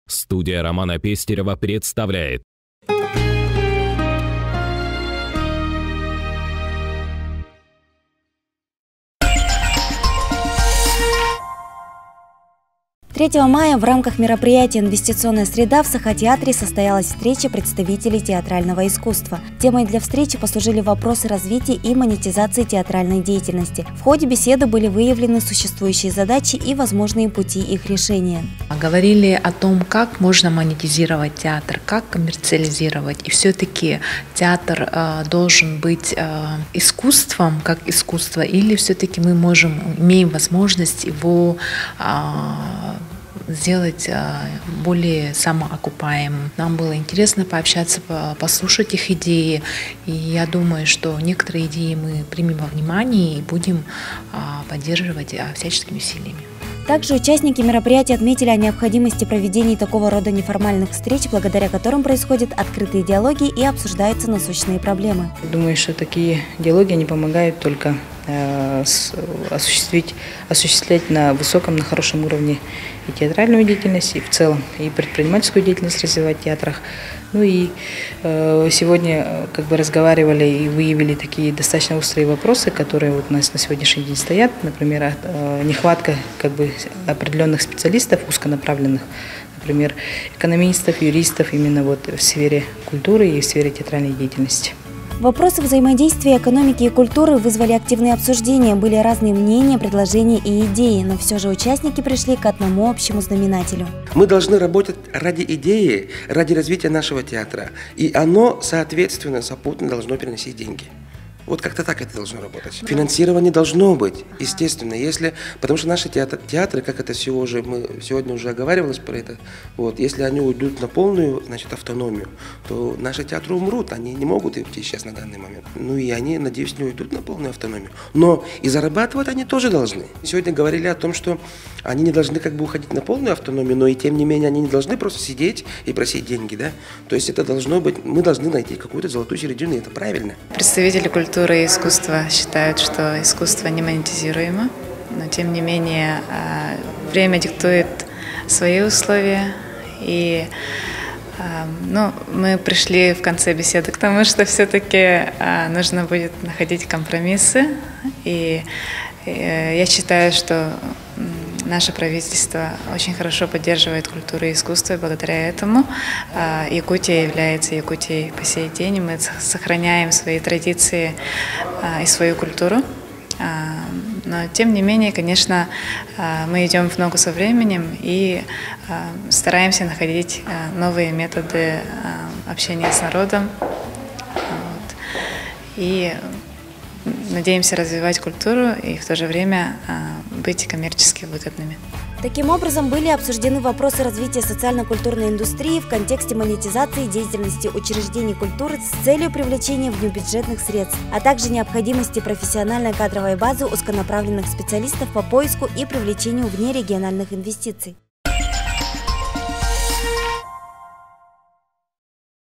Студия Романа Пестерева представляет. Третьего мая в рамках мероприятия «Инвестиционная среда» в Саха-театре состоялась встреча представителей театрального искусства. Темой для встречи послужили вопросы развития и монетизации театральной деятельности. В ходе беседы были выявлены существующие задачи и возможные пути их решения. Говорили о том, как можно монетизировать театр, как коммерциализировать. И все-таки театр должен быть искусством, как искусство, или все-таки мы имеем возможность его сделать более самоокупаемым. Нам было интересно пообщаться, послушать их идеи. И я думаю, что некоторые идеи мы примем во внимание и будем поддерживать всяческими усилиями. Также участники мероприятия отметили о необходимости проведения такого рода неформальных встреч, благодаря которым происходят открытые диалоги и обсуждаются насущные проблемы. Думаю, что такие диалоги они помогают только осуществлять на высоком, на хорошем уровне и театральную деятельность, и в целом, и предпринимательскую деятельность развивать в театрах. Ну и сегодня разговаривали и выявили такие достаточно острые вопросы, которые у нас на сегодняшний день стоят. Например, нехватка определенных специалистов узконаправленных, например, экономистов, юристов именно в сфере культуры и в сфере театральной деятельности. Вопросы взаимодействия экономики и культуры вызвали активные обсуждения, были разные мнения, предложения и идеи, но все же участники пришли к одному общему знаменателю. Мы должны работать ради идеи, ради развития нашего театра, и оно, соответственно, сопутно должно приносить деньги. Вот как-то так это должно работать. Финансирование должно быть, естественно, потому что наши театры, как это мы сегодня уже оговаривалось про это, если они уйдут на полную, автономию, то наши театры умрут, они не могут уйти сейчас на данный момент. Ну и они, надеюсь, не уйдут на полную автономию. Но и зарабатывать они тоже должны. Сегодня говорили о том, что они не должны уходить на полную автономию, но и тем не менее они не должны просто сидеть и просить деньги, да? То есть это должно быть, мы должны найти какую-то золотую середину, и это правильно. Представители культуры и искусства считают, что искусство не монетизируемо, но тем не менее время диктует свои условия, и мы пришли в конце беседы к тому, что все-таки нужно будет находить компромиссы, и я считаю, что наше правительство очень хорошо поддерживает культуру и искусство, и благодаря этому Якутия является Якутией по сей день, и мы сохраняем свои традиции и свою культуру. Но тем не менее, конечно, мы идем в ногу со временем и стараемся находить новые методы общения с народом. И надеемся развивать культуру и в то же время быть коммерчески выгодными. Таким образом, были обсуждены вопросы развития социально-культурной индустрии в контексте монетизации деятельности учреждений культуры с целью привлечения внебюджетных средств, а также необходимости профессиональной кадровой базы узконаправленных специалистов по поиску и привлечению внерегиональных инвестиций.